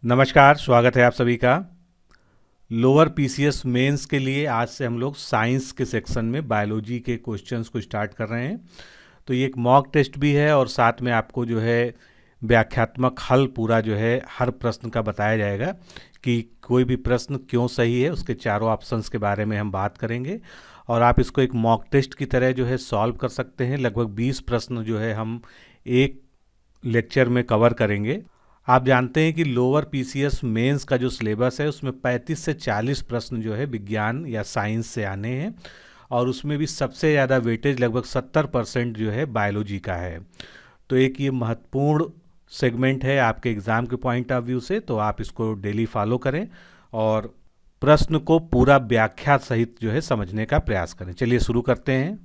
नमस्कार, स्वागत है आप सभी का। लोअर पीसीएस मेंस के लिए आज से हम लोग साइंस के सेक्शन में बायोलॉजी के क्वेश्चंस को स्टार्ट कर रहे हैं। तो ये एक मॉक टेस्ट भी है और साथ में आपको जो है व्याख्यात्मक हल पूरा जो है हर प्रश्न का बताया जाएगा कि कोई भी प्रश्न क्यों सही है, उसके चारों ऑप्शंस के बारे में हम बात करेंगे और आप इसको एक मॉक टेस्ट की तरह जो है सॉल्व कर सकते हैं। लगभग 20 प्रश्न जो है हम एक लेक्चर में कवर करेंगे। आप जानते हैं कि लोअर पीसीएस मेंस का जो सिलेबस है उसमें 35 से 40 प्रश्न जो है विज्ञान या साइंस से आने हैं और उसमें भी सबसे ज़्यादा वेटेज लगभग 70% जो है बायोलॉजी का है। तो एक ये महत्वपूर्ण सेगमेंट है आपके एग्ज़ाम के पॉइंट ऑफ व्यू से, तो आप इसको डेली फॉलो करें और प्रश्न को पूरा व्याख्या सहित जो है समझने का प्रयास करें। चलिए शुरू करते हैं।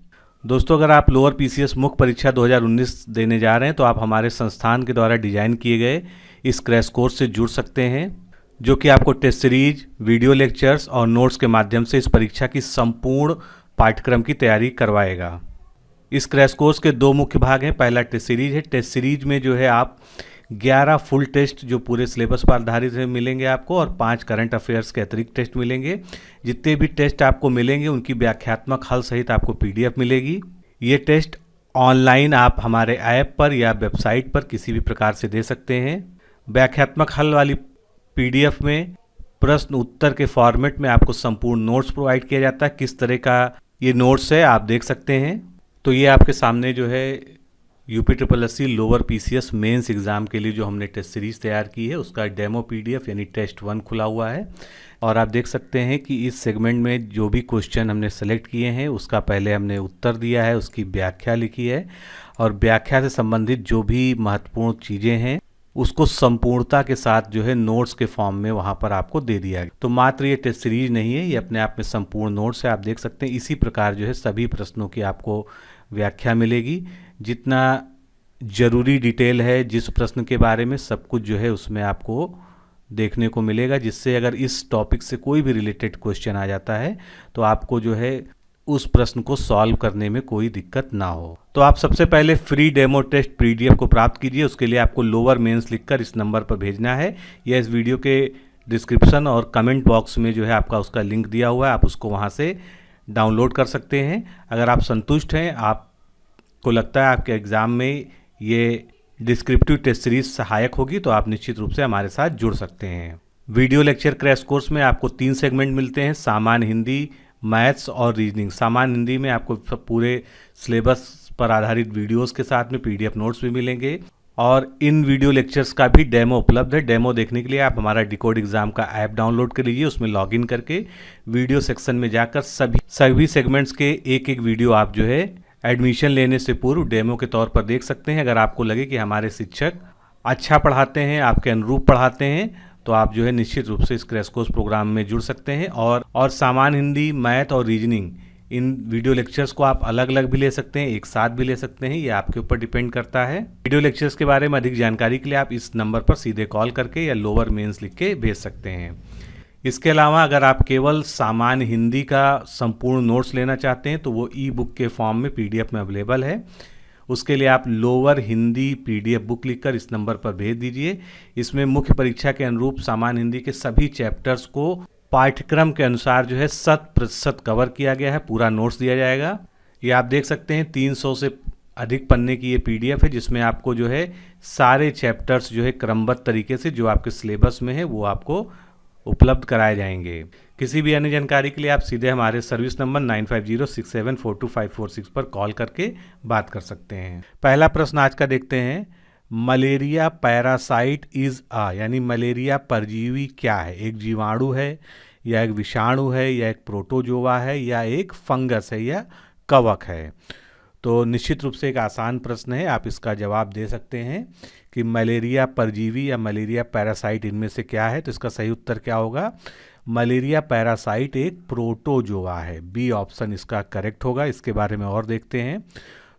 दोस्तों, अगर आप लोअर पीसीएस मुख्य परीक्षा 2019 देने जा रहे हैं तो आप हमारे संस्थान के द्वारा डिजाइन किए गए इस क्रैश कोर्स से जुड़ सकते हैं, जो कि आपको टेस्ट सीरीज, वीडियो लेक्चर्स और नोट्स के माध्यम से इस परीक्षा की संपूर्ण पाठ्यक्रम की तैयारी करवाएगा। इस क्रैश कोर्स के दो मुख्य भाग हैं। पहला टेस्ट सीरीज है। टेस्ट सीरीज में जो है आप 11 फुल टेस्ट जो पूरे सिलेबस पर आधारित है मिलेंगे आपको और 5 करंट अफेयर्स के अतिरिक्त टेस्ट मिलेंगे। जितने भी टेस्ट आपको मिलेंगे उनकी व्याख्यात्मक हल सहित आपको पीडीएफ मिलेगी। ये टेस्ट ऑनलाइन आप हमारे ऐप पर या वेबसाइट पर किसी भी प्रकार से दे सकते हैं। व्याख्यात्मक हल वाली पीडीएफ में प्रश्न उत्तर के फॉर्मेट में आपको संपूर्ण नोट्स प्रोवाइड किया जाता है। किस तरह का ये नोट्स है आप देख सकते हैं। तो ये आपके सामने जो है UPSC lower PCS mains exam के लिए जो हमने टेस्ट सीरीज तैयार की है उसका डेमो पीडीएफ यानी टेस्ट 1 खुला हुआ है और आप देख सकते हैं कि इस सेगमेंट में जो भी क्वेश्चन हमने सेलेक्ट किए हैं उसका पहले हमने उत्तर दिया है, उसकी व्याख्या लिखी है और व्याख्या से संबंधित जो भी महत्वपूर्ण चीज़ें हैं उसको संपूर्णता के साथ जो है नोट्स के फॉर्म में वहाँ पर आपको दे दिया गया। तो मात्र ये टेस्ट सीरीज नहीं है, ये अपने आप में संपूर्ण नोट्स है। आप देख सकते हैं इसी प्रकार जो है सभी प्रश्नों की आपको व्याख्या मिलेगी। जितना ज़रूरी डिटेल है जिस प्रश्न के बारे में सब कुछ जो है उसमें आपको देखने को मिलेगा, जिससे अगर इस टॉपिक से कोई भी रिलेटेड क्वेश्चन आ जाता है तो आपको जो है उस प्रश्न को सॉल्व करने में कोई दिक्कत ना हो। तो आप सबसे पहले फ्री डेमो टेस्ट पीडीएफ को प्राप्त कीजिए। उसके लिए आपको लोअर मेंस लिखकर इस नंबर पर भेजना है या इस वीडियो के डिस्क्रिप्शन और कमेंट बॉक्स में जो है आपका उसका लिंक दिया हुआ है, आप उसको वहाँ से डाउनलोड कर सकते हैं। अगर आप संतुष्ट हैं, आपको लगता है आपके एग्ज़ाम में ये डिस्क्रिप्टिव टेस्ट सीरीज सहायक होगी, तो आप निश्चित रूप से हमारे साथ जुड़ सकते हैं। वीडियो लेक्चर क्रैश कोर्स में आपको 3 सेगमेंट मिलते हैं, सामान्य हिंदी, मैथ्स और रीजनिंग। सामान्य हिंदी में आपको पूरे सिलेबस पर आधारित वीडियोस के साथ में पीडीएफ नोट्स भी मिलेंगे और इन वीडियो लेक्चर्स का भी डेमो उपलब्ध है। डेमो देखने के लिए आप हमारा डिकोड एग्जाम का ऐप डाउनलोड कर लीजिए। उसमें लॉगिन करके वीडियो सेक्शन में जाकर सभी सेगमेंट्स के एक एक वीडियो आप जो है एडमिशन लेने से पूर्व डेमो के तौर पर देख सकते हैं। अगर आपको लगे कि हमारे शिक्षक अच्छा पढ़ाते हैं, आपके अनुरूप पढ़ाते हैं, तो आप जो है निश्चित रूप से इस क्रैश कोर्स प्रोग्राम में जुड़ सकते हैं। और सामान्य हिंदी, मैथ और रीजनिंग इन वीडियो लेक्चर्स को आप अलग अलग भी ले सकते हैं, एक साथ भी ले सकते हैं, ये आपके ऊपर डिपेंड करता है। वीडियो लेक्चर्स के बारे में अधिक जानकारी के लिए आप इस नंबर पर सीधे कॉल करके या लोअर मेंस लिख के भेज सकते हैं। इसके अलावा अगर आप केवल सामान्य हिंदी का संपूर्ण नोट्स लेना चाहते हैं तो वो ई बुक के फॉर्म में पीडीएफ में अवेलेबल है। उसके लिए आप लोअर हिंदी पीडीएफ बुक लिखकर इस नंबर पर भेज दीजिए। इसमें मुख्य परीक्षा के अनुरूप सामान्य हिंदी के सभी चैप्टर्स को पाठ्यक्रम के अनुसार जो है 100% कवर किया गया है, पूरा नोट्स दिया जाएगा। ये आप देख सकते हैं 300 से अधिक पन्ने की ये पीडीएफ है, जिसमें आपको जो है सारे चैप्टर्स जो है क्रमबद्ध तरीके से जो आपके सिलेबस में है वो आपको उपलब्ध कराए जाएंगे। किसी भी अन्य जानकारी के लिए आप सीधे हमारे सर्विस नंबर 9506742546 पर कॉल करके बात कर सकते हैं। पहला प्रश्न आज का देखते हैं। मलेरिया पैरासाइट इज यानी मलेरिया परजीवी क्या है? एक जीवाणु है या एक विषाणु है या एक प्रोटोजोआ है या एक फंगस है या कवक है? तो निश्चित रूप से एक आसान प्रश्न है, आप इसका जवाब दे सकते हैं कि मलेरिया परजीवी या मलेरिया पैरासाइट इनमें से क्या है। तो इसका सही उत्तर क्या होगा? मलेरिया पैरासाइट एक प्रोटोजोआ है। बी ऑप्शन इसका करेक्ट होगा। इसके बारे में और देखते हैं।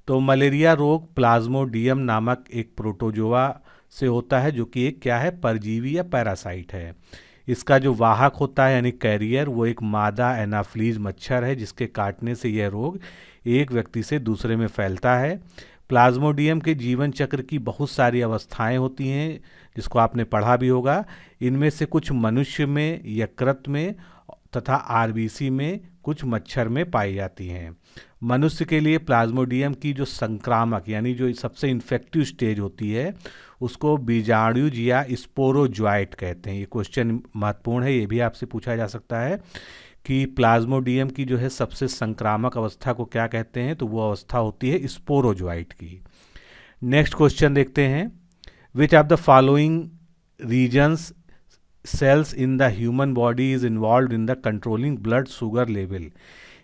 तो मलेरिया रोग प्लाज्मोडियम नामक एक प्रोटोजोआ से होता है, जो कि एक क्या है? परजीवी या पैरासाइट है। इसका जो वाहक होता है यानी कैरियर वो एक मादा एनाफ्लीज मच्छर है, जिसके काटने से यह रोग एक व्यक्ति से दूसरे में फैलता है। प्लाज्मोडियम के जीवन चक्र की बहुत सारी अवस्थाएं होती हैं, जिसको आपने पढ़ा भी होगा। इनमें से कुछ मनुष्य में, यकृत में तथा आरबीसी में, कुछ मच्छर में पाई जाती हैं। मनुष्य के लिए प्लाज्मोडियम की जो संक्रामक यानी जो सबसे इन्फेक्टिव स्टेज होती है उसको बीजाणुज या स्पोरोजोइट कहते हैं। ये क्वेश्चन महत्वपूर्ण है, ये भी आपसे पूछा जा सकता है कि प्लाज्मोडियम की जो है सबसे संक्रामक अवस्था को क्या कहते हैं, तो वो अवस्था होती है स्पोरोजोइट की। नेक्स्ट क्वेश्चन देखते हैं, which of the following regions cells in the human body is involve in the controlling blood sugar level.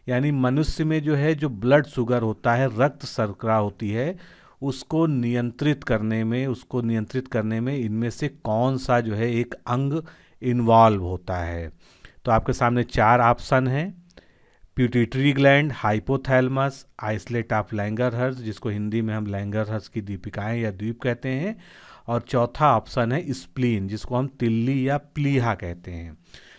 यानी मनुष्य में जो है जो ब्लड शुगर होता है, रक्त शर्करा होती है, उसको नियंत्रित करने में इनमें से कौन सा जो है एक अंग इन्वॉल्व होता है। तो आपके सामने 4 ऑप्शन हैं, pituitary gland, hypothalamus, islet of Langerhans, जिसको हिंदी में हम लैंगरहर्स की दीपिकाएं या द्वीप कहते हैं, और चौथा ऑप्शन है स्प्लीन, जिसको हम तिल्ली या प्लीहा कहते हैं।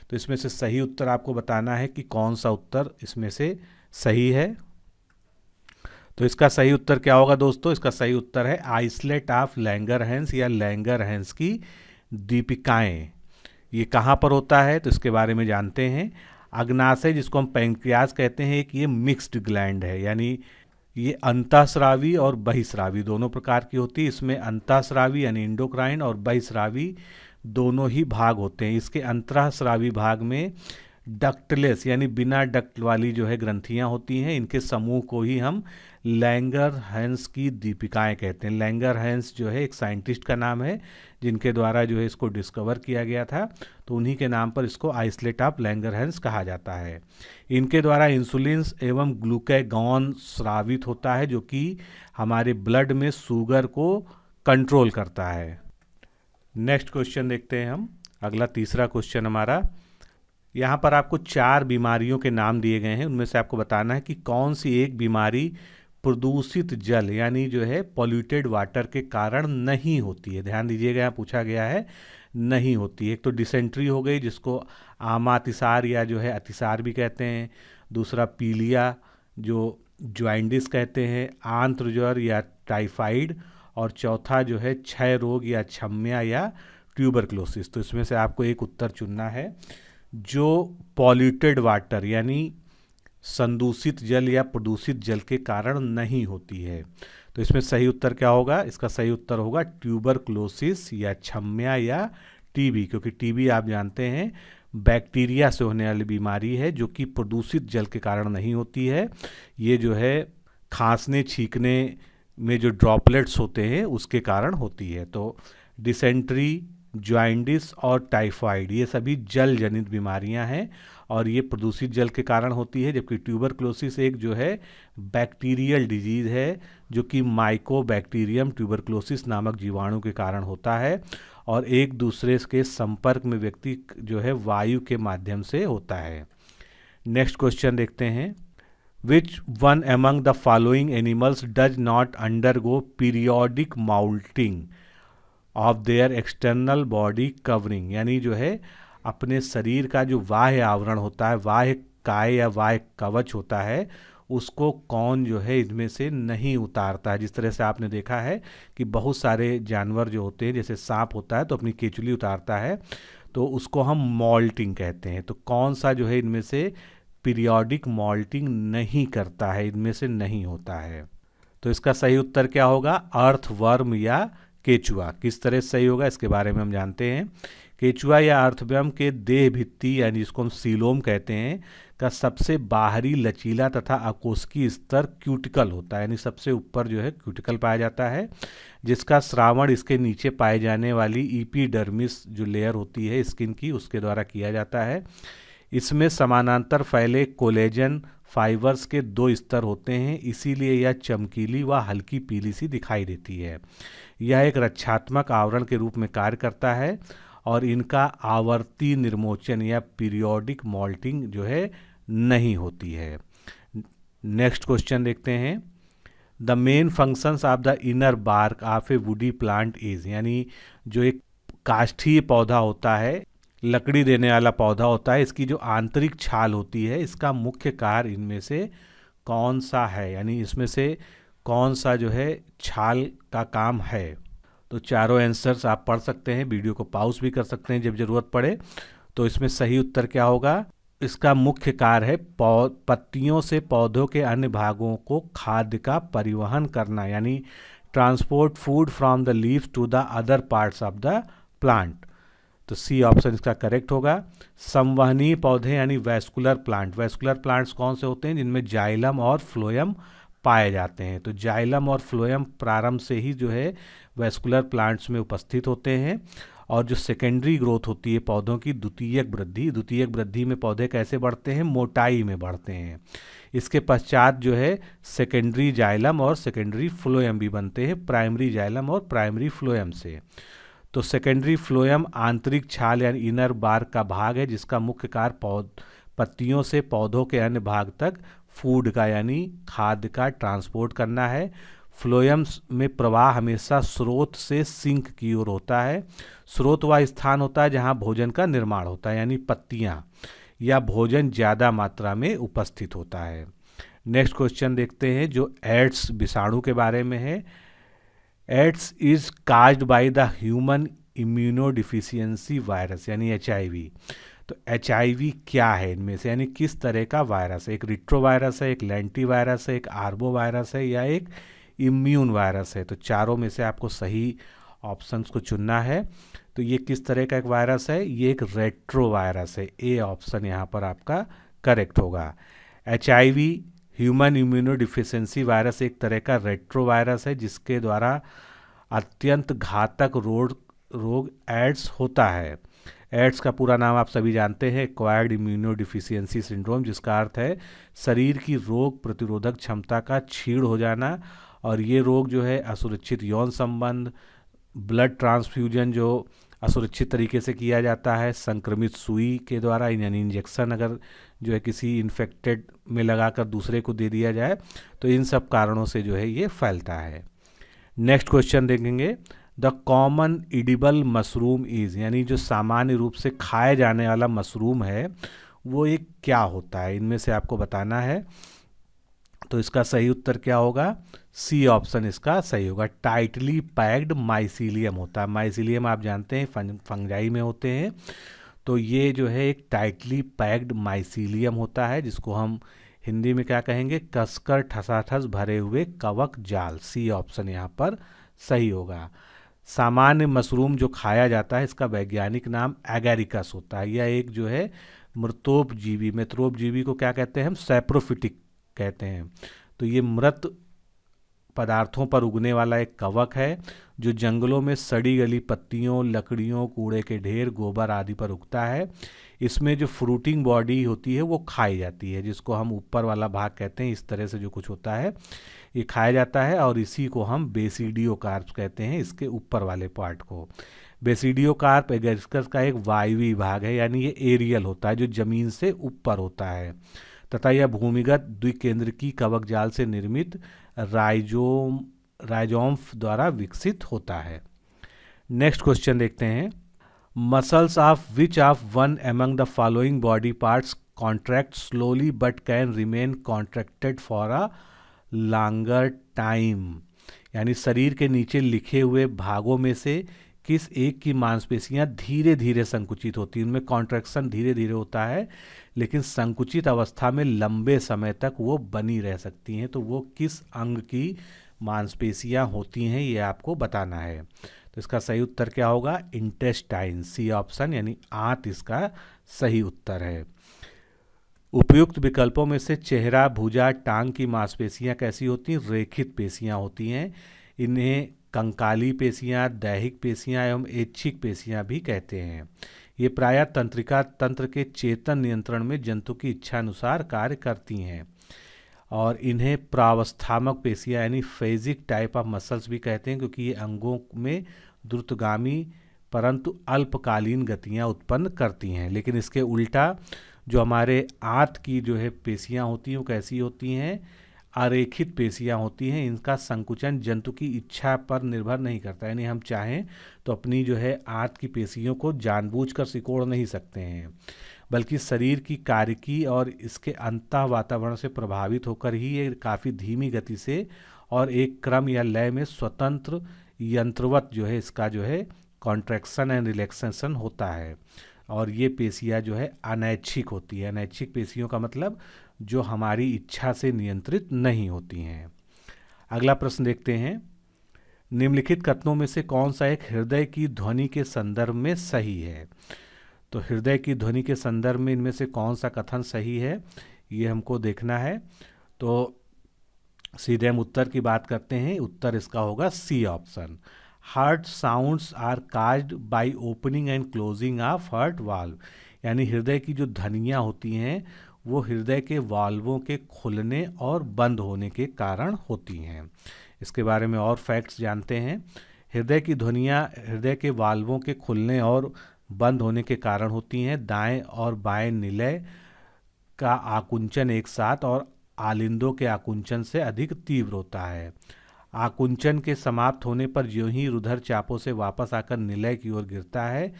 तो इसमें से सही उत्तर आपको बताना है कि कौन सा उत्तर इसमें से सही है। तो इसका सही उत्तर क्या होगा दोस्तों? इसका सही उत्तर है आइसलेट ऑफ लैंगरहैंस या लैंगरहैंस की दीपिकाएं। ये कहाँ पर होता है तो इसके बारे में जानते हैं। अग्नाशय, जिसको हम पैंक्रियाज कहते हैं, एक ये मिक्स्ड ग्लैंड है, यानी ये अंतःस्रावी और बहिस्रावी दोनों प्रकार की होती है। इसमें अंतःस्रावी यानी इंडोक्राइन और बहिस्रावी दोनों ही भाग होते हैं। इसके अंतःस्रावी भाग में डक्टलेस यानी बिना डक्ट वाली जो है ग्रंथियां होती हैं। इनके समूह को ही हम लैंगरहैंस की दीपिकाएं कहते हैं। लैंगरहैंस जो है एक साइंटिस्ट का नाम है, जिनके द्वारा जो है इसको डिस्कवर किया गया था, तो उन्हीं के नाम पर इसको आइसलेट ऑफ लैंगरहैंस कहा जाता है। इनके द्वारा इंसुलिन एवं ग्लूकागॉन स्रावित होता है, जो कि हमारे ब्लड में शुगर को कंट्रोल करता है। नेक्स्ट क्वेश्चन देखते हैं हम। अगला तीसरा क्वेश्चन हमारा, यहाँ पर आपको 4 बीमारियों के नाम दिए गए हैं। उनमें से आपको बताना है कि कौन सी एक बीमारी प्रदूषित जल यानी जो है पॉल्यूटेड वाटर के कारण नहीं होती है। ध्यान दीजिएगा, यहाँ पूछा गया है नहीं होती है। एक तो डिसेंट्री हो गई, जिसको आमातिसार या जो है अतिसार भी कहते हैं। दूसरा पीलिया, जो ज्वाइंडिस कहते हैं, आंत्र ज्वर या टाइफाइड, और चौथा जो है क्षय रोग या छम्या या ट्यूबरक्लोसिस। तो इसमें से आपको एक उत्तर चुनना है जो पॉल्यूटेड वाटर यानी संदूषित जल या प्रदूषित जल के कारण नहीं होती है। तो इसमें सही उत्तर क्या होगा? इसका सही उत्तर होगा ट्यूबरक्लोसिस या छम्या या टीबी, क्योंकि टीबी आप जानते हैं बैक्टीरिया से होने वाली बीमारी है, जो कि प्रदूषित जल के कारण नहीं होती है। ये जो है खांसने छींकने में जो ड्रॉपलेट्स होते हैं उसके कारण होती है। तो डिसेंट्री, ज्वाइंडिस और टाइफाइड ये सभी जल जनित बीमारियां हैं और ये प्रदूषित जल के कारण होती है, जबकि ट्यूबरक्लोसिस एक जो है बैक्टीरियल डिजीज है, जो कि माइकोबैक्टीरियम ट्यूबरक्लोसिस नामक जीवाणु के कारण होता है और एक दूसरे के संपर्क में व्यक्ति जो है वायु के माध्यम से होता है। नेक्स्ट क्वेश्चन देखते हैं, Which one among the following animals does not undergo periodic molting of their external body covering? यानी जो है अपने शरीर का जो बाह्य आवरण होता है, बाह्य काय या बाह्य कवच होता है, उसको कौन जो है इनमें से नहीं उतारता है। जिस तरह से आपने देखा है कि बहुत सारे जानवर जो होते हैं, जैसे सांप होता है तो अपनी केचुली उतारता है, तो उसको हम मॉल्टिंग कहते हैं। तो कौन सा जो है इनमें से पीरियोडिक मॉल्टिंग नहीं करता है, इनमें से नहीं होता है? तो इसका सही उत्तर क्या होगा? अर्थवर्म या केचुआ। किस तरह से सही होगा इसके बारे में हम जानते हैं। केचुआ या अर्थवर्म के देह भित्ति यानी जिसको हम सीलोम कहते हैं का सबसे बाहरी लचीला तथा अकोष्की स्तर क्यूटिकल होता है, यानी सबसे ऊपर जो है क्यूटिकल पाया जाता है, जिसका श्रावण इसके नीचे पाए जाने वाली ईपीडर्मिस जो लेयर होती है स्किन की, उसके द्वारा किया जाता है। इसमें समानांतर फैले कोलेजन फाइबर्स के 2 स्तर होते हैं, इसीलिए यह चमकीली व हल्की पीली सी दिखाई देती है। यह एक रक्षात्मक आवरण के रूप में कार्य करता है और इनका आवर्ती निर्मोचन या पीरियोडिक मॉल्टिंग जो है नहीं होती है। नेक्स्ट क्वेश्चन देखते हैं, the main functions of the inner bark of a woody plant is, यानी जो एक काष्ठीय पौधा होता है, लकड़ी देने वाला पौधा होता है, इसकी जो आंतरिक छाल होती है, इसका मुख्य कार्य इनमें से कौन सा है? यानी इसमें से कौन सा जो है छाल का काम है। तो चारों आंसर्स आप पढ़ सकते हैं, वीडियो को पॉज भी कर सकते हैं जब जरूरत पड़े। तो इसमें सही उत्तर क्या होगा? इसका मुख्य कार्य है पत्तियों से पौधों के अन्य भागों को खाद्य का परिवहन करना, यानी transport food from the leaves to the other parts of the plant. तो सी ऑप्शन इसका करेक्ट होगा। संवहनीय पौधे यानी वैस्कुलर प्लांट, वैस्कुलर प्लांट्स कौन से होते हैं? जिनमें जाइलम और फ्लोएम पाए जाते हैं। तो जाइलम और फ्लोएम प्रारंभ से ही जो है वैस्कुलर प्लांट्स में उपस्थित होते हैं। और जो सेकेंडरी ग्रोथ होती है पौधों की, द्वितीयक वृद्धि, द्वितीयक वृद्धि में पौधे कैसे बढ़ते हैं? मोटाई में बढ़ते हैं। इसके पश्चात जो है सेकेंडरी जाइलम और सेकेंडरी फ्लोएम भी बनते हैं प्राइमरी जाइलम और प्राइमरी फ्लोएम से। तो सेकेंडरी फ्लोएम आंतरिक छाल यानी इनर बार का भाग है, जिसका मुख्य कार्य पत्तियों से पौधों के अन्य भाग तक फूड का यानी खाद्य का ट्रांसपोर्ट करना है। फ्लोएम में प्रवाह हमेशा स्रोत से सिंक की ओर होता है। स्रोत वह स्थान होता है जहां भोजन का निर्माण होता है, यानी पत्तियां या भोजन ज़्यादा मात्रा में उपस्थित होता है। नेक्स्ट क्वेश्चन देखते हैं जो एड्स विषाणु के बारे में है। AIDS is caused by the human immunodeficiency virus यानी HIV। तो HIV क्या है इनमें से, यानी किस तरह का वायरस है? एक रिट्रोवायरस है, एक लेंटी वायरस है, एक आर्बो वायरस है या एक इम्यून वायरस है? तो चारों में से आपको सही ऑप्शंस को चुनना है। तो ये किस तरह का एक वायरस है? ये एक रेट्रो वायरस है। ए ऑप्शन यहाँ पर आपका करेक्ट होगा। HIV ह्यूमन इम्यूनोडिफिशियंसी वायरस एक तरह का रेट्रो वायरस है जिसके द्वारा अत्यंत घातक रोग एड्स होता है। एड्स का पूरा नाम आप सभी जानते हैं, एक्वायर्ड इम्यूनोडिफिशियंसी सिंड्रोम, जिसका अर्थ है शरीर की रोग प्रतिरोधक क्षमता का क्षीण हो जाना। और ये रोग जो है असुरक्षित यौन संबंध, ब्लड ट्रांसफ्यूजन जो असुरक्षित तरीके से किया जाता है, संक्रमित सुई के द्वारा यानी इंजेक्शन अगर जो है किसी इन्फेक्टेड में लगाकर दूसरे को दे दिया जाए, तो इन सब कारणों से जो है ये फैलता है। नेक्स्ट क्वेश्चन देखेंगे। The common edible mushroom is, यानी जो सामान्य रूप से खाए जाने वाला मशरूम है वो एक क्या होता है? इनमें से आपको बताना है। तो इसका सही उत्तर क्या होगा? सी ऑप्शन इसका सही होगा। टाइटली पैक्ड माइसीलियम होता है। माइसीलियम आप जानते हैं फंजाई में होते हैं। तो ये जो है एक टाइटली पैक्ड माइसीलियम होता है, जिसको हम हिंदी में क्या कहेंगे? कसकर ठसाठस भरे हुए कवक जाल। सी ऑप्शन यहाँ पर सही होगा। सामान्य मशरूम जो खाया जाता है इसका वैज्ञानिक नाम एगेरिकस होता है। यह एक जो है मृतोपजीवी को क्या कहते हैं हम? सैप्रोफिटिक कहते हैं। तो ये मृत पदार्थों पर उगने वाला एक कवक है जो जंगलों में सड़ी गली पत्तियों, लकड़ियों, कूड़े के ढेर, गोबर आदि पर उगता है। इसमें जो फ्रूटिंग बॉडी होती है वो खाई जाती है, जिसको हम ऊपर वाला भाग कहते हैं। इस तरह से जो कुछ होता है ये खाया जाता है और इसी को हम बेसिडियोकार्प कहते हैं, इसके ऊपर वाले पार्ट को। बेसिडियोकार्प एगेरिकस का एक वायवीय भाग है, यानी ये एरियल होता है जो जमीन से ऊपर होता है, तथा यह भूमिगत द्विकेंद्रकी कवक जाल से निर्मित राइजोम्फ द्वारा विकसित होता है। नेक्स्ट क्वेश्चन देखते हैं। Muscles of which of one among the following body parts contract slowly but can remain contracted for a longer time, यानी शरीर के नीचे लिखे हुए भागों में से किस एक की मांसपेशियां धीरे धीरे संकुचित होती हैं? उनमें कॉन्ट्रैक्शन धीरे धीरे होता है लेकिन संकुचित अवस्था में लंबे समय तक वो बनी रह सकती हैं। तो वो किस अंग की मांसपेशियां होती हैं ये आपको बताना है। तो इसका सही उत्तर क्या होगा? इंटेस्टाइन। सी ऑप्शन यानी आंत इसका सही उत्तर है। उपयुक्त विकल्पों में से चेहरा, भुजा, टांग की मांसपेशियां कैसी होती हैं? रेखित पेशियां होती हैं। इन्हें कंकाली पेशियां, दैहिक पेशियां एवं ऐच्छिक पेशियां भी कहते हैं। ये प्रायः तंत्रिका तंत्र के चेतन नियंत्रण में जंतु की इच्छानुसार कार्य करती हैं। और इन्हें प्रावस्थामक पेशियां यानी फेजिक टाइप ऑफ मसल्स भी कहते हैं, क्योंकि ये अंगों में द्रुतगामी परंतु अल्पकालीन गतियां उत्पन्न करती हैं। लेकिन इसके उल्टा जो हमारे आंत की जो है पेशियां होती हैं वो कैसी होती हैं? अरेखित पेशियां होती हैं। इनका संकुचन जंतु की इच्छा पर निर्भर नहीं करता, यानी हम चाहें तो अपनी जो है आंत की पेशियों को जानबूझकर सिकोड़ नहीं सकते हैं, बल्कि शरीर की कार्यकी और इसके अंतः वातावरण से प्रभावित होकर ही ये काफ़ी धीमी गति से और एक क्रम या लय में स्वतंत्र यंत्रवत जो है इसका जो है कॉन्ट्रैक्शन एंड रिलैक्सेशन होता है। और ये पेशियाँ जो है अनैच्छिक होती है। अनैच्छिक पेशियों का मतलब जो हमारी इच्छा से नियंत्रित नहीं होती हैं। अगला प्रश्न देखते हैं, निम्नलिखित कथनों में से कौन सा एक हृदय की ध्वनि के संदर्भ में सही है? तो हृदय की ध्वनि के संदर्भ में इनमें से कौन सा कथन सही है, ये हमको देखना है। तो सीधे हम उत्तर की बात करते हैं। उत्तर इसका होगा C option. Heart sounds are caused by opening and closing of heart valve, यानी हृदय की जो ध्वनियाँ होती हैं वो हृदय के वाल्वों के खुलने और बंद होने के कारण होती हैं। इसके बारे में और फैक्ट्स जानते हैं। हृदय की ध्वनियाँ हृदय के वाल्वों के खुलने और बंद होने के कारण होती हैं। दाएं और बाएं निलय का आकुंचन एक साथ और आलिंदों के आकुंचन से अधिक तीव्र होता है। आकुंचन के समाप्त होने पर ज्यों ही रुधिर चापों से वापस आकर निलय की ओर गिरता है,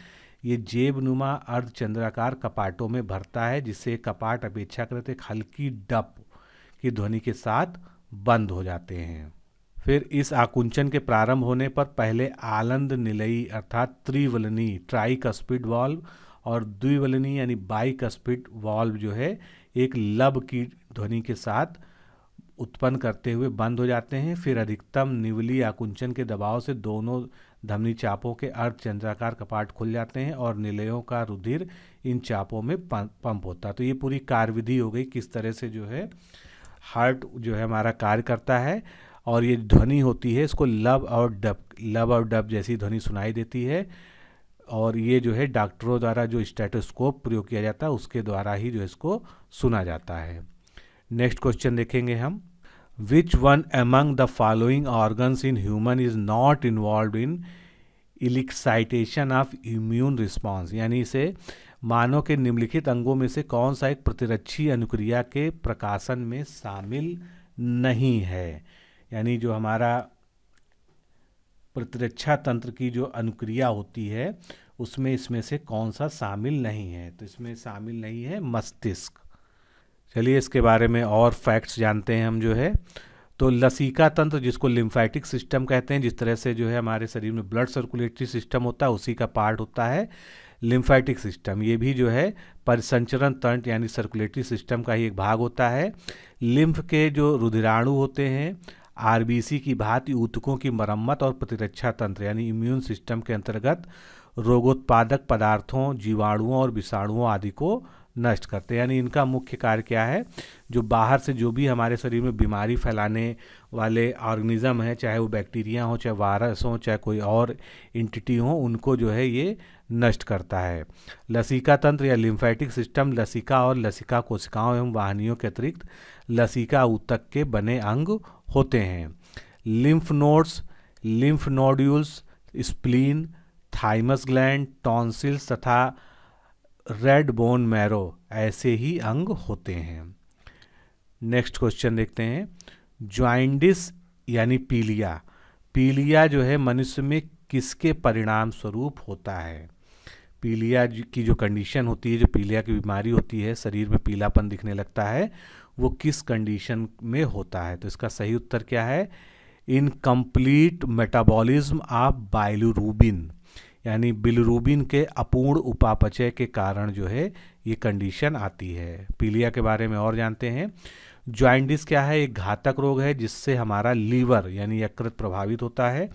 ये जेबनुमा अर्धचंद्राकार कपाटों में भरता है, जिससे कपाट अपेक्षाकृत एक हल्की डप की ध्वनि के साथ बंद हो जाते हैं। फिर इस आकुंचन के प्रारंभ होने पर पहले आलंद निलयी अर्थात त्रिवलनी ट्राइकस्पिड वाल्व और द्विवलनी यानी बाइकस्पिड वाल्व जो है एक लब की ध्वनि के साथ उत्पन्न करते हुए बंद हो जाते हैं। फिर अधिकतम निवली आकुंचन के दबाव से दोनों धमनी चापों के अर्धचंद्राकार कपाट खुल जाते हैं और निलयों का रुधिर इन चापों में पंप होता है। तो ये पूरी कार्यविधि हो गई, किस तरह से जो है हार्ट जो है हमारा कार्य करता है। और ये ध्वनि होती है, इसको लब और डब जैसी ध्वनि सुनाई देती है। और ये जो है डॉक्टरों द्वारा जो स्टेथोस्कोप प्रयोग किया जाता है उसके द्वारा ही जो इसको सुना जाता है। नेक्स्ट क्वेश्चन देखेंगे हम, which one among the following organs in human is not involve in elicitation of immune response, यानी इसे मानव के निम्नलिखित अंगों में से कौन सा एक प्रतिरक्षी अनुक्रिया के प्रकाशन में शामिल नहीं है। यानी जो हमारा प्रतिरक्षा तंत्र की जो अनुक्रिया होती है उसमें इसमें से कौन सा शामिल नहीं है। तो इसमें शामिल नहीं है मस्तिष्क। चलिए इसके बारे में और फैक्ट्स जानते हैं हम जो है। तो लसिका तंत्र, जिसको लिम्फेटिक सिस्टम कहते हैं, जिस तरह से जो है हमारे शरीर में ब्लड सर्कुलेटरी सिस्टम होता है उसी का पार्ट होता है लिम्फेटिक सिस्टम। ये भी जो है परिसंचरण तंत्र यानी सर्कुलेटरी सिस्टम का ही एक भाग होता है। लिम्फ के जो रुधिराणु होते हैं आरबीसी की भांति ऊतकों की मरम्मत और प्रतिरक्षा तंत्र यानी इम्यून सिस्टम के अंतर्गत रोगोत्पादक पदार्थों, जीवाणुओं और विषाणुओं आदि को नष्ट करते हैं। यानी इनका मुख्य कार्य क्या है, जो बाहर से जो भी हमारे शरीर में बीमारी फैलाने वाले ऑर्गेनिज्म हैं, चाहे वो बैक्टीरिया हो, चाहे वायरस हो, चाहे कोई और एंटिटी हो, उनको जो है ये नष्ट करता है। लसिका तंत्र या लिम्फेटिक सिस्टम लसिका और लसिका कोशिकाओं एवं वाहिनियों के अतिरिक्त लसिका ऊतक के बने अंग होते हैं। Lymph nodes, lymph nodules, spleen, thymus gland, tonsils तथा रेड बोन मैरो ऐसे ही अंग होते हैं। नेक्स्ट क्वेश्चन देखते हैं, ज्वाइंडिस यानी पीलिया, पीलिया जो है मनुष्य में किसके परिणाम स्वरूप होता है। पीलिया की जो कंडीशन होती है, जो पीलिया की बीमारी होती है, शरीर में पीलापन दिखने लगता है, वो किस कंडीशन में होता है। तो इसका सही उत्तर क्या है, इनकम्प्लीट मेटाबॉलिज्म ऑफ बाइलिरुबिन, यानी बिलिरुबिन के अपूर्ण उपापचय के कारण जो है ये कंडीशन आती है। पीलिया के बारे में और जानते हैं। ज्वाइंडिस क्या है, एक घातक रोग है जिससे हमारा लीवर यानी यकृत प्रभावित होता है।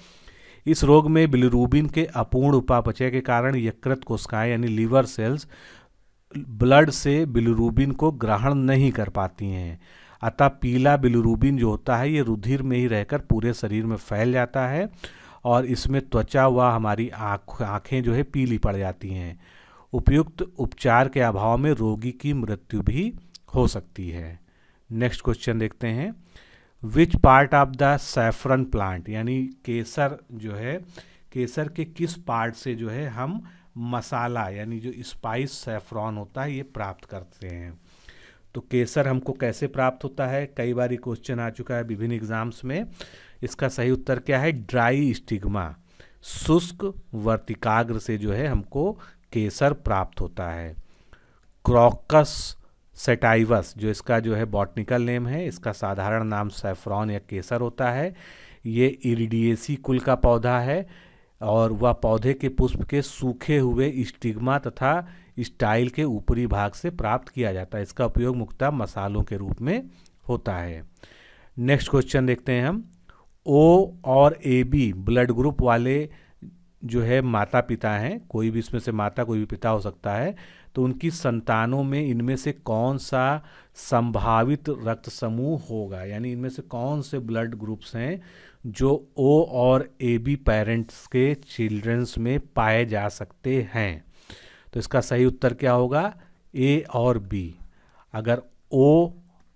इस रोग में बिलिरुबिन के अपूर्ण उपापचय के कारण यकृत कोशिकाएं यानी लीवर सेल्स ब्लड से बिलिरुबिन को ग्रहण नहीं कर पाती हैं। अतः पीला बिलिरुबिन जो होता है ये रुधिर में ही रहकर पूरे शरीर में फैल जाता है और इसमें त्वचा व हमारी आँखें जो है पीली पड़ जाती हैं। उपयुक्त उपचार के अभाव में रोगी की मृत्यु भी हो सकती है। नेक्स्ट क्वेश्चन देखते हैं, which part of the saffron plant, यानी केसर जो है, केसर के किस पार्ट से जो है हम मसाला यानी जो स्पाइस सैफरॉन होता है ये प्राप्त करते हैं। तो केसर हमको कैसे प्राप्त होता है, कई बार ये क्वेश्चन आ चुका है विभिन्न एग्जाम्स में। इसका सही उत्तर क्या है, ड्राई स्टिग्मा, शुष्क वर्तिकाग्र से जो है हमको केसर प्राप्त होता है। क्रॉकस सेटाइवस, जो इसका जो है बॉटनिकल नेम है, इसका साधारण नाम सैफ्रॉन या केसर होता है। ये इरिडिएसी कुल का पौधा है और वह पौधे के पुष्प के सूखे हुए स्टिग्मा तथा स्टाइल के ऊपरी भाग से प्राप्त किया जाता है। इसका उपयोग मुख्यतः मसालों के रूप में होता है। नेक्स्ट क्वेश्चन देखते हैं हम। ओ और ए बी ब्लड ग्रुप वाले जो है माता पिता हैं, कोई भी इसमें से माता कोई भी पिता हो सकता है, तो उनकी संतानों में इनमें से कौन सा संभावित रक्त समूह होगा, यानी इनमें से कौन से ब्लड ग्रुप्स हैं जो ओ और ए बी पेरेंट्स के चिल्ड्रंस में पाए जा सकते हैं। तो इसका सही उत्तर क्या होगा, ए और बी। अगर ओ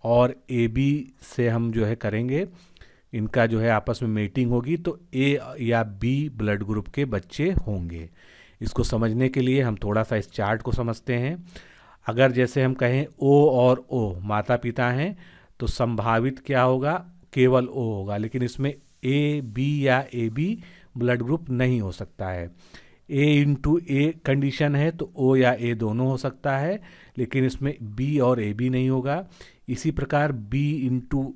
और ए बी से हम जो है करेंगे, इनका जो है आपस में मेटिंग होगी, तो ए या बी ब्लड ग्रुप के बच्चे होंगे। इसको समझने के लिए हम थोड़ा सा इस चार्ट को समझते हैं। अगर जैसे हम कहें ओ और ओ माता पिता हैं, तो संभावित क्या होगा, केवल ओ होगा, लेकिन इसमें ए बी या ए बी ब्लड ग्रुप नहीं हो सकता है। ए इंटू ए कंडीशन है तो ओ या ए दोनों हो सकता है, लेकिन इसमें बी और ए बी नहीं होगा। इसी प्रकार बी इंटू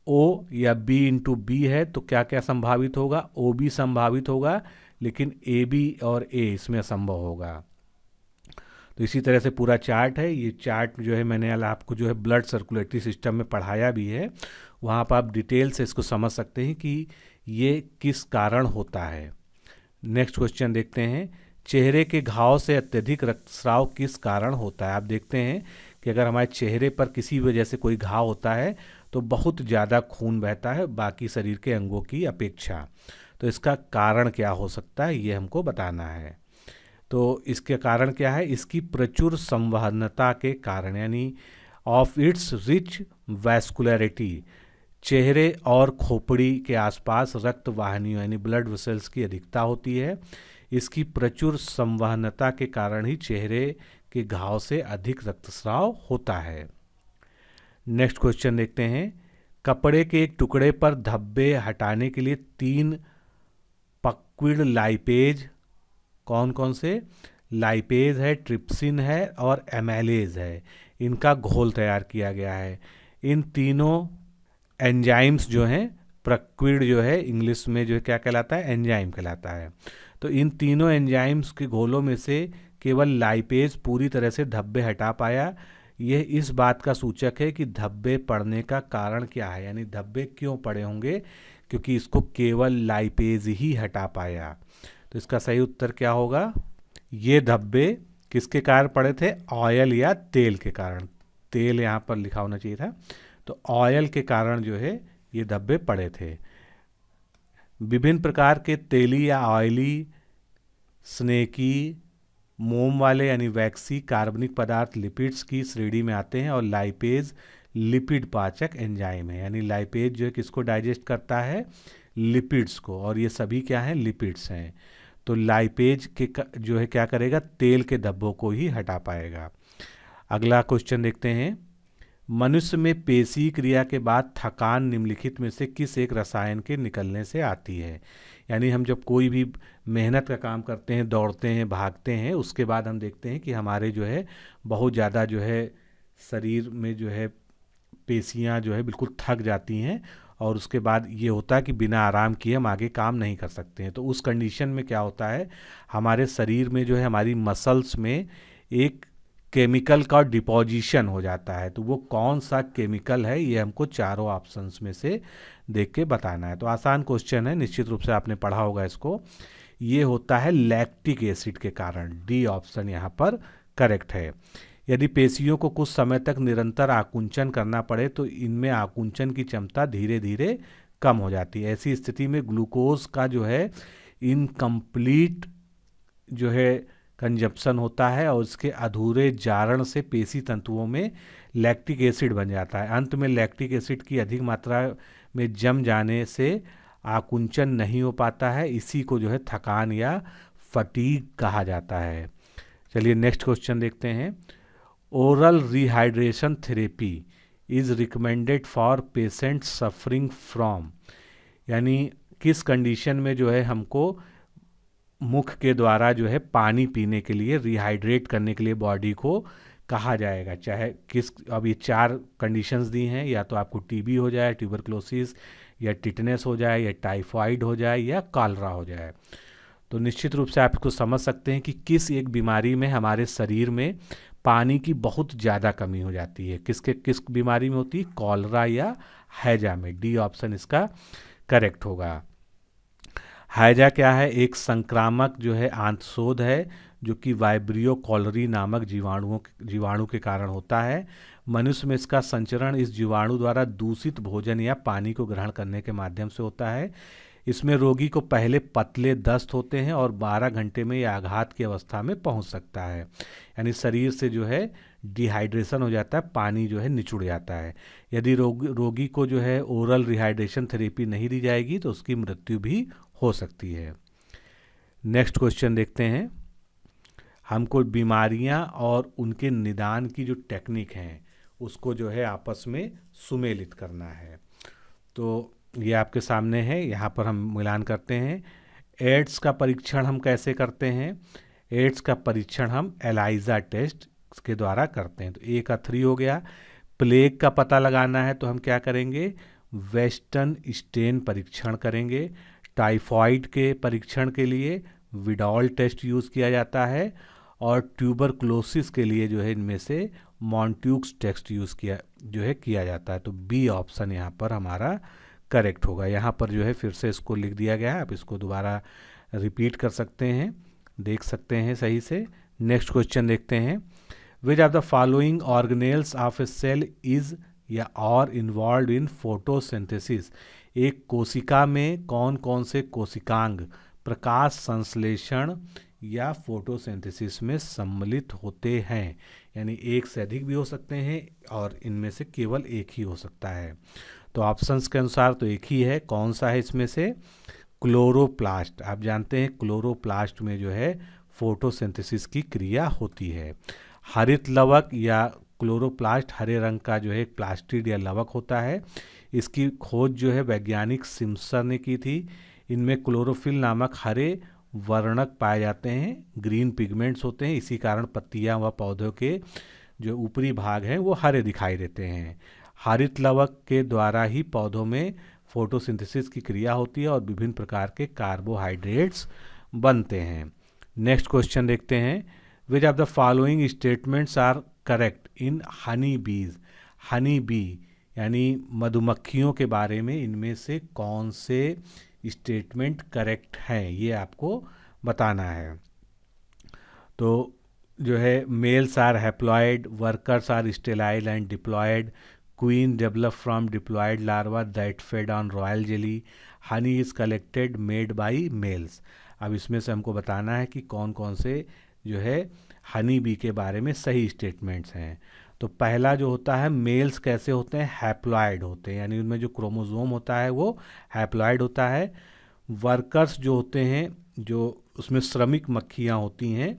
ओ या बी इंटू बी है तो क्या क्या संभावित होगा, ओ बी संभावित होगा, लेकिन ए बी और ए इसमें असंभव होगा। तो इसी तरह से पूरा चार्ट है। ये चार्ट जो है मैंने आपको जो है ब्लड सर्कुलेटरी सिस्टम में पढ़ाया भी है, वहाँ पर आप डिटेल से इसको समझ सकते हैं कि ये किस कारण होता है। नेक्स्ट क्वेश्चन देखते हैं। चेहरे के घाव से अत्यधिक रक्तस्राव किस कारण होता है। आप देखते हैं कि अगर हमारे चेहरे पर किसी वजह से कोई घाव होता है तो बहुत ज़्यादा खून बहता है बाकी शरीर के अंगों की अपेक्षा। तो इसका कारण क्या हो सकता है, ये हमको बताना है। तो इसके कारण क्या है, इसकी प्रचुर संवहनता के कारण, यानी ऑफ इट्स रिच वैस्कुलरिटी, चेहरे और खोपड़ी के आसपास रक्त वाहिनियों यानी ब्लड वेसल्स की अधिकता होती है। इसकी प्रचुर संवहनता के कारण ही चेहरे के घाव से अधिक रक्तस्राव होता है। नेक्स्ट क्वेश्चन देखते हैं। कपड़े के एक टुकड़े पर धब्बे हटाने के लिए 3 पक्विड लाइपेज, कौन कौन से लाइपेज है, ट्रिप्सिन है और एमेलेज है, इनका घोल तैयार किया गया है। इन तीनों एंजाइम्स जो हैं, प्रक्विड जो है इंग्लिश में जो है क्या कहलाता है, एंजाइम कहलाता है। तो इन तीनों एंजाइम्स के घोलों में से केवल लाइपेज पूरी तरह से धब्बे हटा पाया। यह इस बात का सूचक है कि धब्बे पड़ने का कारण क्या है, यानी धब्बे क्यों पड़े होंगे, क्योंकि इसको केवल लाइपेज ही हटा पाया। तो इसका सही उत्तर क्या होगा, ये धब्बे किसके कारण पड़े थे, ऑयल या तेल के कारण। तेल यहाँ पर लिखा होना चाहिए था, तो ऑयल के कारण जो है ये धब्बे पड़े थे। विभिन्न प्रकार के तेली या ऑयली, स्नेकी, मोम वाले यानी वैक्सी कार्बनिक पदार्थ लिपिड्स की श्रेणी में आते हैं और लाइपेज लिपिड पाचक एंजाइम है, यानी लाइपेज जो है किसको डाइजेस्ट करता है, लिपिड्स को, और ये सभी क्या हैं, लिपिड्स हैं। तो लाइपेज के जो है क्या करेगा, तेल के धब्बों को ही हटा पाएगा। अगला क्वेश्चन देखते हैं। मनुष्य में पेशी क्रिया के बाद थकान निम्नलिखित में से किस एक रसायन के निकलने से आती है। यानी हम जब कोई भी मेहनत का काम करते हैं, दौड़ते हैं, भागते हैं, उसके बाद हम देखते हैं कि हमारे जो है बहुत ज़्यादा जो है शरीर में जो है पेशियां जो है बिल्कुल थक जाती हैं, और उसके बाद ये होता है कि बिना आराम किए हम आगे काम नहीं कर सकते हैं। तो उस कंडीशन में क्या होता है, हमारे शरीर में जो है हमारी मसल्स में एक केमिकल का डिपोजिशन हो जाता है। तो वो कौन सा केमिकल है, ये हमको चारों ऑप्शंस में से देख के बताना है। तो आसान क्वेश्चन है, निश्चित रूप से आपने पढ़ा होगा इसको। ये होता है लैक्टिक एसिड के कारण। डी ऑप्शन यहाँ पर करेक्ट है। यदि पेशियों को कुछ समय तक निरंतर आकुंचन करना पड़े तो इनमें आकुंचन की क्षमता धीरे धीरे कम हो जाती है। ऐसी स्थिति में ग्लूकोज का जो है इनकम्प्लीट जो है कंजप्शन होता है और उसके अधूरे जारण से पेशी तंतुओं में लैक्टिक एसिड बन जाता है। अंत में लैक्टिक एसिड की अधिक मात्रा में जम जाने से आकुंचन नहीं हो पाता है। इसी को जो है थकान या फटीग कहा जाता है। चलिए नेक्स्ट क्वेश्चन देखते हैं। Oral rehydration therapy is recommended for patient suffering from, यानी किस कंडीशन में जो है हमको मुख के द्वारा जो है पानी पीने के लिए, रिहाइड्रेट करने के लिए बॉडी को कहा जाएगा, चाहे किस, अब ये 4 कंडीशंस दी हैं, या तो आपको टीबी हो जाए, ट्यूबरक्लोसिस, या टिटनेस हो जाए, या टाइफाइड हो जाए, या कॉलरा हो जाए। तो निश्चित रूप से आप इसको समझ सकते हैं कि किस एक बीमारी में हमारे शरीर में पानी की बहुत ज़्यादा कमी हो जाती है। किस बीमारी में होती है? कॉलरा या हैजा में। डी ऑप्शन इसका करेक्ट होगा। हैजा क्या है? एक संक्रामक जो है आंतशोथ है, जो कि वाइब्रियो कॉलरी नामक जीवाणु के कारण होता है। मनुष्य में इसका संचरण इस जीवाणु द्वारा दूषित भोजन या पानी को ग्रहण करने के माध्यम से होता है। इसमें रोगी को पहले पतले दस्त होते हैं और 12 घंटे में यह आघात की अवस्था में पहुंच सकता है, यानी शरीर से जो है डिहाइड्रेशन हो जाता है, पानी जो है निचुड़ जाता है। यदि रोगी को जो है ओरल रिहाइड्रेशन थेरेपी नहीं दी जाएगी तो उसकी मृत्यु भी हो सकती है। नेक्स्ट क्वेश्चन देखते हैं। हमको बीमारियां और उनके निदान की जो टेक्निक हैं उसको जो है आपस में सुमेलित करना है। तो ये आपके सामने है, यहाँ पर हम मिलान करते हैं। एड्स का परीक्षण हम कैसे करते हैं? एड्स का परीक्षण हम एलाइजा टेस्ट के द्वारा करते हैं। तो ए का 3 हो गया। प्लेग का पता लगाना है तो हम क्या करेंगे? वेस्टर्न स्टेन परीक्षण करेंगे। टाइफाइड के परीक्षण के लिए विडॉल टेस्ट यूज़ किया जाता है, और ट्यूबरक्लोसिस के लिए जो है इनमें से मॉन्ट्यूक्स टेस्ट यूज़ किया जाता है। तो बी ऑप्शन यहाँ पर हमारा करेक्ट होगा। यहाँ पर जो है फिर से इसको लिख दिया गया है, आप इसको दोबारा रिपीट कर सकते हैं, देख सकते हैं सही से। नेक्स्ट क्वेश्चन देखते हैं। Which of the following organelles of a cell is या और इन्वॉल्व इन फोटोसिंथेसिस? एक कोशिका में कौन कौन से कोशिकांग प्रकाश संश्लेषण या फोटोसिंथेसिस में सम्मिलित होते हैं? यानी एक से अधिक भी हो सकते हैं और इनमें से केवल एक ही हो सकता है। तो ऑप्शंस के अनुसार तो एक ही है। कौन सा है इसमें से? क्लोरोप्लास्ट। आप जानते हैं क्लोरोप्लास्ट में जो है फोटोसिंथेसिस की क्रिया होती है। हरित लवक या क्लोरोप्लास्ट हरे रंग का जो है एक प्लास्टिड या लवक होता है। इसकी खोज जो है वैज्ञानिक सिम्सन ने की थी। इनमें क्लोरोफिल नामक हरे वर्णक पाए जाते हैं, ग्रीन पिगमेंट्स होते हैं, इसी कारण पत्तियां व पौधों के जो ऊपरी भाग हैं वो हरे दिखाई देते हैं। हरित लवक के द्वारा ही पौधों में फोटोसिंथेसिस की क्रिया होती है और विभिन्न प्रकार के कार्बोहाइड्रेट्स बनते हैं। नेक्स्ट क्वेश्चन देखते हैं। Which of the following statements are correct in honey bees? Honey B यानी मधुमक्खियों के बारे में इनमें से कौन से स्टेटमेंट करेक्ट हैं, ये आपको बताना है। तो जो है males are haploid, workers are sterile and diploid, queen develop from diploid larva that fed on royal jelly, honey is collected made by males. अब इसमें से हमको बताना है कि कौन कौन से जो है हनी बी के बारे में सही स्टेटमेंट्स हैं। तो पहला जो होता है, मेल्स कैसे होते हैं? हैप्लॉयड होते हैं, यानी उनमें जो क्रोमोसोम होता है वो हैप्लॉयड होता है। वर्कर्स जो होते हैं, जो उसमें श्रमिक मक्खियाँ होती हैं,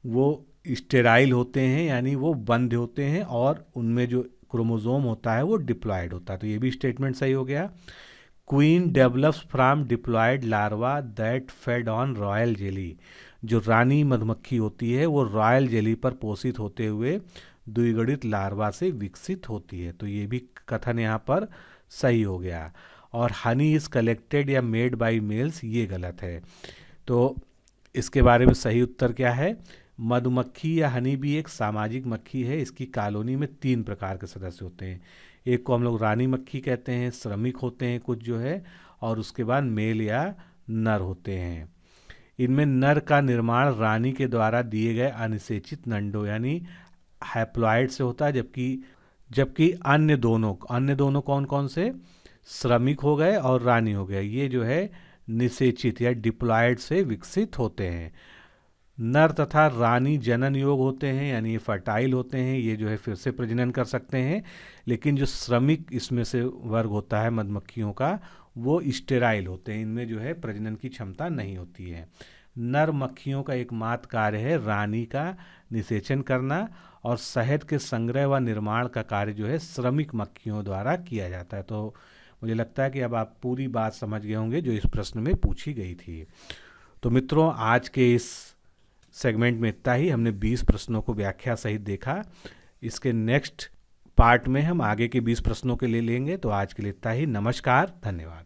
वो स्टेराइल होते हैं, यानी वो बंद होते हैं, और उनमें जो क्रोमोसोम होता है वो डिप्लॉयड होता है। तो ये भी स्टेटमेंट सही हो गया। Queen develops from diploid larva that fed on royal jelly, जो रानी मधुमक्खी होती है वो रॉयल जेली पर पोषित होते हुए द्विगुणित लार्वा से विकसित होती है। तो ये भी कथन यहाँ पर सही हो गया। और हनी इज कलेक्टेड या मेड बाय मेल्स, ये गलत है। तो इसके बारे में सही उत्तर क्या है? मधुमक्खी या हनी भी एक सामाजिक मक्खी है। इसकी कॉलोनी में 3 प्रकार के सदस्य होते हैं। एक को हम लोग रानी मक्खी कहते हैं, श्रमिक होते हैं कुछ जो है, और उसके बाद मेल या नर होते हैं। इनमें नर का निर्माण रानी के द्वारा दिए गए अनिषेचित नंडों यानी हैप्लॉयड से होता है, जबकि अन्य दोनों कौन कौन से? श्रमिक हो गए और रानी हो गए, ये जो है निषेचित या डिप्लॉयड से विकसित होते हैं। नर तथा रानी जनन योग होते हैं, यानी ये फर्टाइल होते हैं, ये जो है फिर से प्रजनन कर सकते हैं। लेकिन जो श्रमिक इसमें से वर्ग होता है मधुमक्खियों का, वो स्टेराइल होते हैं, इनमें जो है प्रजनन की क्षमता नहीं होती है। नर मक्खियों का एकमात्र कार्य है रानी का निषेचन करना, और शहद के संग्रह व निर्माण का कार्य जो है श्रमिक मक्खियों द्वारा किया जाता है। तो मुझे लगता है कि अब आप पूरी बात समझ गए होंगे जो इस प्रश्न में पूछी गई थी। तो मित्रों, आज के इस सेगमेंट में इतना ही। हमने 20 प्रश्नों को व्याख्या सहित देखा। इसके नेक्स्ट पार्ट में हम आगे के 20 प्रश्नों के लिए लेंगे। तो आज के लिए इतना ही। नमस्कार, धन्यवाद।